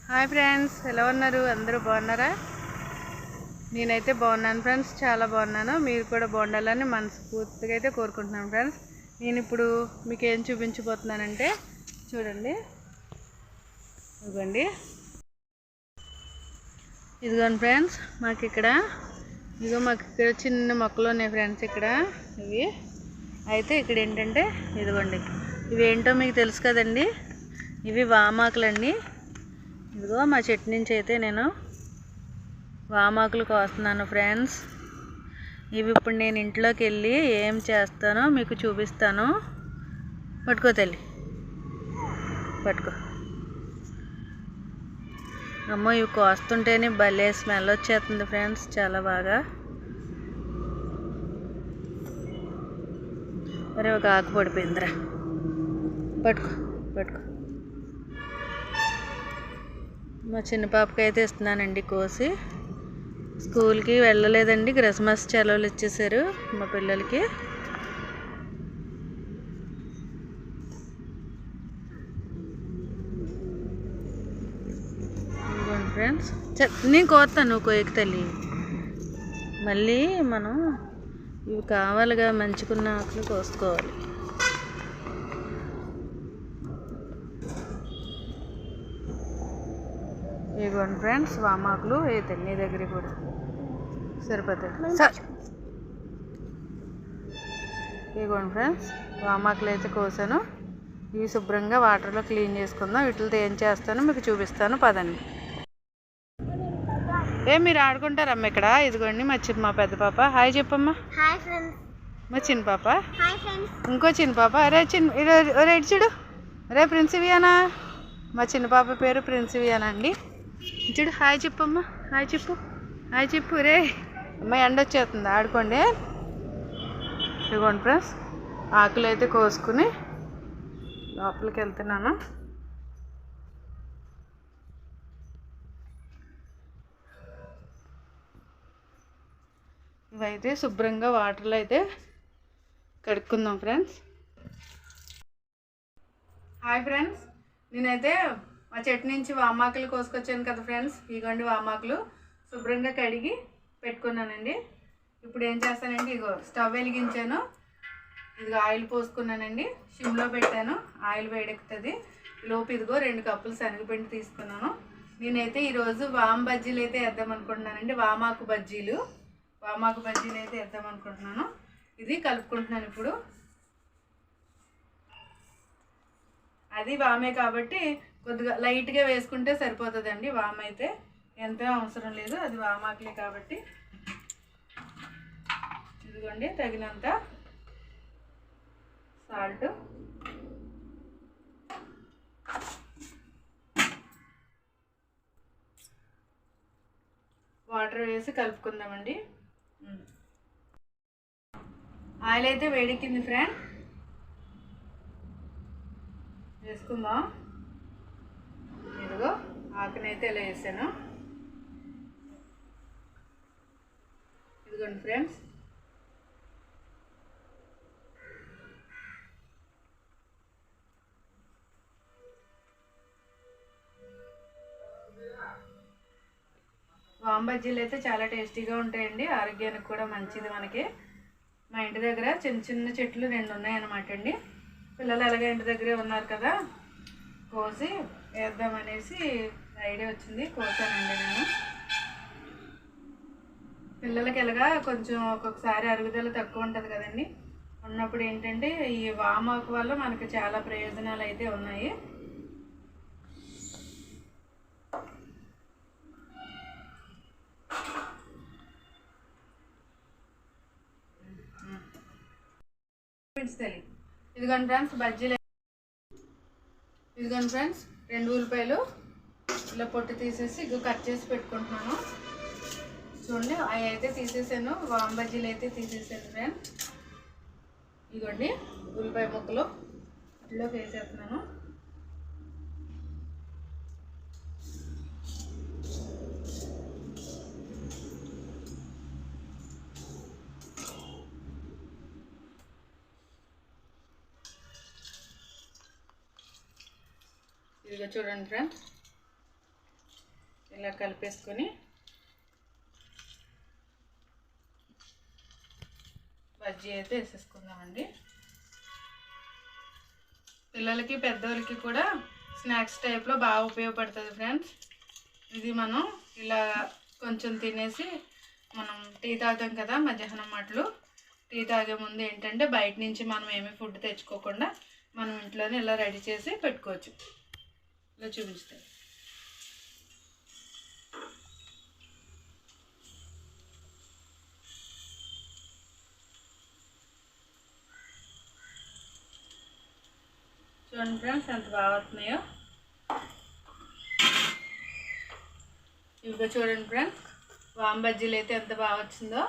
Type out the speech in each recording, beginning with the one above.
Hi friends, ఎలా ఉన్నారు? అందరూ బాగున్నారా? నేనైతే బాగున్నాను ఫ్రెండ్స్, చాలా బాగున్నాను. మీరు కూడా బాగుండాలని మనస్ఫూర్తిగా అయితే కోరుకుంటున్నాను ఫ్రెండ్స్. నేను ఇప్పుడు మీకు ఏం చూపించబోతున్నానంటే చూడండి. ఇదిగోండి ఫ్రెండ్స్, మాకు ఇక్కడ చిన్న మొక్కలు ఉన్నాయి ఫ్రెండ్స్. ఇక్కడ ఇవి అయితే ఇక్కడ ఏంటంటే ఇదిగోండి, ఇవి ఏంటో మీకు తెలుసు కదండి. ఇవి వామాకులండి. ఇదిగో మా చెట్టు నుంచి అయితే నేను వామాకులు కోస్తున్నాను ఫ్రెండ్స్. ఇవి ఇప్పుడు నేను ఇంట్లోకి వెళ్ళి ఏం చేస్తానో మీకు చూపిస్తాను. పట్టుకో తల్లి, పట్టుకో. అమ్మో, ఇవి కోస్తుంటేనే భలే స్మెల్ వచ్చేస్తుంది ఫ్రెండ్స్, చాలా బాగా. మరి ఒక ఆకు పడిపోయిందిరా, పట్టుకో పట్టుకో. మా చిన్న పాపకి అయితే ఇస్తున్నానండి కోసి. స్కూల్కి వెళ్ళలేదండి, క్రిస్మస్ సెలవులు ఇచ్చేసారు మా పిల్లలకి. ఇదిగోండి ఫ్రెండ్స్, నేను కోస్తాను, నువ్వు కోయకు తల్లి. మళ్ళీ మనం ఇవి కావాలిగా, మంచుకున్న ఆకులు కోసుకోవాలి. ఇదిగోండి ఫ్రెండ్స్, వామాకులు అయితే నీ దగ్గర కూడా సరిపోతాయి. ఇదిగోండి ఫ్రెండ్స్, వామాకులు అయితే కోసాను. ఇవి శుభ్రంగా వాటర్లో క్లీన్ చేసుకుందాం. వీటితో ఏం చేస్తానో మీకు చూపిస్తాను, పదండి. మీరు ఆడుకుంటారమ్మ ఇక్కడ. ఇదిగోండి మా పెద్ద పాప. హాయ్ చెప్పమ్మా. మా చిన్న పాప, ఇంకో చిన్న పాప. అరే రైట్ చూడు. అరే ప్రిన్సివియానా. మా చిన్న పాప పేరు ప్రిన్సివియానా అండి. చూడు, హాయ్ చెప్పమ్మా. హాయ్ చెప్పు, హాయ్ చెప్పు. రే అమ్మాయి, ఎండ వచ్చేస్తుంది, ఆడుకోండి. ఇదిగోండి ఫ్రెండ్స్, ఆకులు అయితే కోసుకుని లోపలికి వెళ్తున్నాను. ఇవైతే శుభ్రంగా వాటర్లో అయితే కడుక్కుందాం ఫ్రెండ్స్. హాయ్ ఫ్రెండ్స్, నేనైతే మా చెట్టు నుంచి వామాకులు కోసుకొచ్చాను కదా ఫ్రెండ్స్. ఇదిగోండి వామాకులు శుభ్రంగా కడిగి పెట్టుకున్నానండి. ఇప్పుడు ఏం చేస్తానండి, ఇగో స్టవ్ వెలిగించాను. ఇదిగో ఆయిల్ పోసుకున్నానండి, సిమ్లో పెట్టాను. ఆయిల్ వేడెక్కుతుంది లోపు ఇదిగో 2 కప్పులు శనగపిండి తీసుకున్నాను. నేనైతే ఈరోజు వామ బజ్జీలు అయితే వేద్దాం అనుకుంటున్నానండి. వామాకు బజ్జీలు అయితే వేద్దాం అనుకుంటున్నాను. ఇది కలుపుకుంటున్నాను ఇప్పుడు. అది వామే కాబట్టి కొద్దిగా లైట్గా వేసుకుంటే సరిపోతుందండి. వామ అయితే ఎంతో అవసరం లేదు, అది వామాకులే కాబట్టి. ఇదిగోండి తగినంత సాల్ట్, వాటర్ వేసి కలుపుకుందామండి. ఆయిల్ అయితే వేడెక్కింది ఫ్రెండ్, వేసుకుందాం. ఇదిగో ఆకునైతే ఇలా వేసాను. ఇదిగోండి ఫ్రెండ్స్, వామ బజ్జీలు అయితే చాలా టేస్టీగా ఉంటాయండి, ఆరోగ్యానికి కూడా మంచిది మనకి. మా ఇంటి దగ్గర చిన్న చిన్న చెట్లు 2 ఉన్నాయన్నమాట అండి. పిల్లలు ఎలాగ ఇంటి దగ్గరే ఉన్నారు కదా, కోసి వేద్దామనేసి ఐడియా వచ్చింది, కోసానండి నేను. పిల్లలకి ఎలాగా కొంచెం ఒక్కొక్కసారి అరుగుదల తక్కువ ఉంటుంది కదండి, ఉన్నప్పుడు ఏంటంటే ఈ వామాకు వల్ల మనకు చాలా ప్రయోజనాలు అయితే ఉన్నాయి. ఇదిగోండి ఫ్రెండ్స్ బజ్జీలు. ఇదిగోండి ఫ్రెండ్స్, 2 ఉల్లిపాయలు ఇలా పొట్టు తీసేసి ఇగో కట్ చేసి పెట్టుకుంటున్నాను. చూడండి, అవి అయితే తీసేసాను. వామ బజ్జీలు అయితే తీసేసాను ఫ్రెండ్స్. ఇదిగోండి ఉల్లిపాయ ముక్కలు ఇట్లా వేసేస్తున్నాను. ఇదిగో చూడండి ఫ్రెండ్స్, ఇలా కలిపేసుకొని బజ్జీ అయితే వేసేసుకుందామండి. పిల్లలకి పెద్దవాళ్ళకి కూడా స్నాక్స్ టైప్లో బాగా ఉపయోగపడుతుంది ఫ్రెండ్స్. ఇది మనం ఇలా కొంచెం తినేసి మనం టీ తాగుతాం కదా మధ్యాహ్నం మాటలు. టీ తాగే ముందు ఏంటంటే బయట నుంచి మనం ఏమీ ఫుడ్ తెచ్చుకోకుండా మనం ఇంట్లోనే ఇలా రెడీ చేసి పెట్టుకోవచ్చు. ఇలా చూపిస్తాను. చూడండి ఫ్రెండ్స్ ఎంత బాగా వస్తున్నాయో. ఇవిగా చూడండి ఫ్రెండ్స్ వామ్ బజ్జీలు అయితే ఎంత బాగా వచ్చిందో.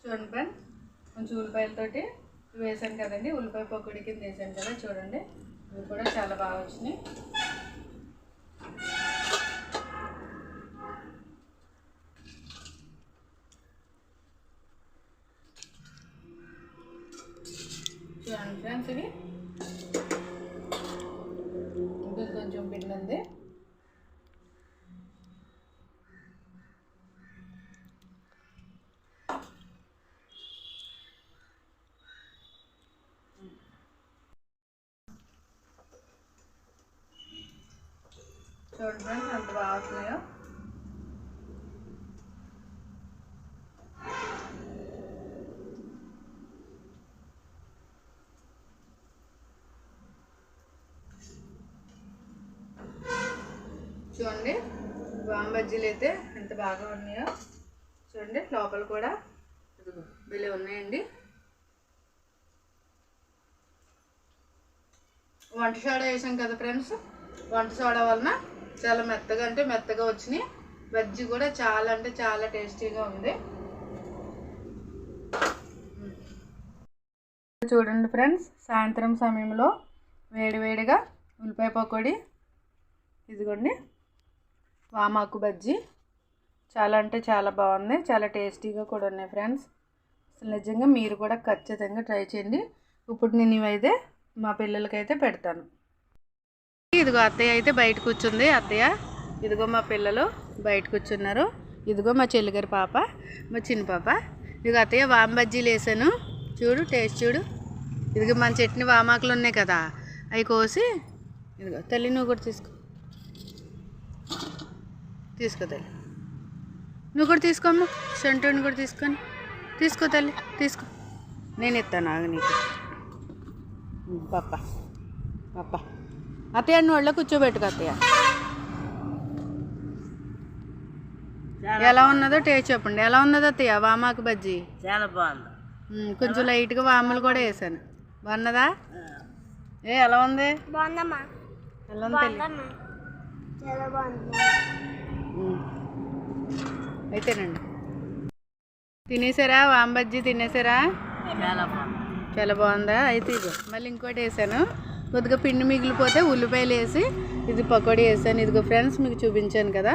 చూడండి ఫ్రెండ్స్ కొంచెం ఉల్లిపాయలతోటి వేసాను కదండి, ఉల్లిపాయ పకోడీ కింద వేసాను కదా. చూడండి ఇవి కూడా చాలా బాగా వచ్చినాయి. చూడండి ఫ్రెండ్స్ ఇవి ఇంకా కొంచెం పిండి ఉంది. చూడండి ఫ్రెండ్స్ ఎంత బాగా వస్తున్నాయో. చూడండి వామ్ బజ్జీలు అయితే ఎంత బాగా ఉన్నాయో. చూడండి లోపల కూడా భలే ఉన్నాయండి. వంట సోడా వేసాం కదా ఫ్రెండ్స్, వంట సోడా వలన చాలా మెత్తగా అంటే మెత్తగా వచ్చినాయి. బజ్జీ కూడా చాలా అంటే చాలా టేస్టీగా ఉంది. చూడండి ఫ్రెండ్స్ సాయంత్రం సమయంలో వేడివేడిగా ఉల్లిపాయ పకోడీ, ఇదిగోండి వామాకు బజ్జీ చాలా అంటే చాలా బాగుంది, చాలా టేస్టీగా కూడా ఉన్నాయి ఫ్రెండ్స్. అసలు నిజంగా మీరు కూడా ఖచ్చితంగా ట్రై చేయండి. ఇప్పుడు నేను ఇవైతే మా పిల్లలకైతే పెడతాను. ఇదిగో అత్తయ్య అయితే బయట కూర్చుంది. అత్తయ్య ఇదిగో మా పిల్లలు బయట కూర్చున్నారు. ఇదిగో మా చెల్లిగారి పాప, మా చిన్న పాప. ఇదిగో అత్తయ్య వామ్ బజ్జీలు వేసాను, చూడు టేస్ట్ చూడు. ఇదిగో మన చట్నీ వామాకులు ఉన్నాయి కదా, అవి కోసి ఇదిగో తల్లి నువ్వు కూడా తీసుకో తల్లి, నువ్వు కూడా తీసుకోమ్మా. సెంటుని కూడా తీసుకో తల్లి తీసుకో. నేను ఇస్తాను ఆగు నీకు. పాప అత్తయ్య నువ్వు ఒళ్ళో కూర్చోబెట్టుకో. అత్తయ్య ఎలా ఉన్నదో టేస్ట్ చెప్పండి. ఎలా ఉన్నదో అత్తయ్య వామాకు బజ్జీ? చాలా బాగుంది. కొంచెం లైట్గా వాములు కూడా వేసాను. బాగున్నదా? ఎలా ఉంది? బాగుందమ్మా. ఎలా ఉంది తల్లి? చాలా బాగుంది. అయితేనండి తినేసారా? వామ్ బజ్జీ తినేసారా? చాలా బాగుందా? అయితే ఇది మళ్ళీ ఇంకోటి వేసాను. కొద్దిగా పిండి మిగిలిపోతే ఉల్లిపాయలు వేసి ఇది పకోడీ వేసాను. ఇదిగో ఫ్రెండ్స్ మీకు చూపించాను కదా.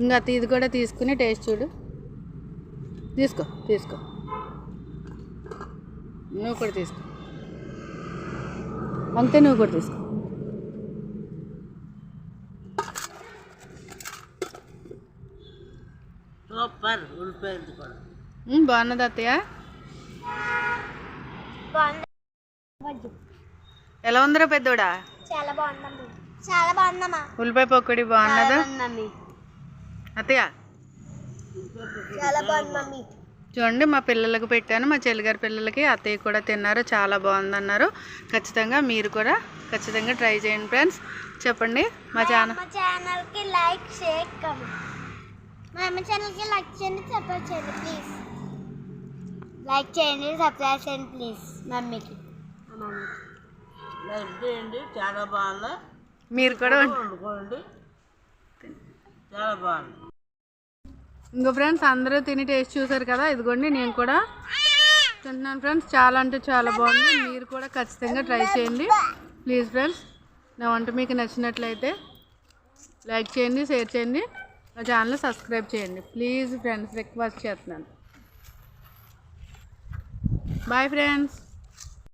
ఇంకా ఇది కూడా తీసుకుని టేస్ట్ చూడు. తీసుకో నువ్వు కూడా తీసుకో. అంతే నువ్వు కూడా తీసుకో. సూపర్. ఉల్లిపాయలు కూడా బాగున్నది అత్తయ్య. ఎలా ఉందిరా పెద్దోడా? చాలా బాగుందమ్మా. చాలా బాగుందమ్మా. ఉల్లిపాయ పకోడీ బాగున్నదా అత్తయ్య? చాలా బాగుంది మమ్మీ. చూడండి మా పిల్లలకు పెట్టాను, మా చెల్లిగారి పిల్లలకి. అత్తయ్య కూడా తిన్నారు, చాలా బాగుందన్నారు. ఖచ్చితంగా మీరు కూడా ఖచ్చితంగా ట్రై చేయండి ఫ్రెండ్స్. చెప్పండి మా ఛానల్కి లైక్ షేర్ కామెంట్. మా అమ్మ ఛానల్కి లైక్ చేయండి, సబ్స్క్రైబ్ చేయండి ప్లీజ్. లైక్ చేయండి, సబ్స్క్రైబ్ చేయండి ప్లీజ్. మమ్మీకి లైక్ చేయండి. చాలా బాగుంది. మీరు కూడా వండుకోండి. చాలా బాగుంది. ఇంకో ఫ్రెండ్స్ అందరూ తిని టేస్ట్ చూసారు కదా. ఇదిగోండి నేను కూడా తింటున్నాను ఫ్రెండ్స్. చాలా అంటే చాలా బాగుంది. మీరు కూడా ఖచ్చితంగా ట్రై చేయండి ప్లీజ్ ఫ్రెండ్స్. నా వంట మీకు నచ్చినట్లయితే లైక్ చేయండి, షేర్ చేయండి, నా ఛానల్ సబ్స్క్రైబ్ చేయండి ప్లీజ్ ఫ్రెండ్స్. రిక్వెస్ట్ చేస్తున్నాను. Bye friends.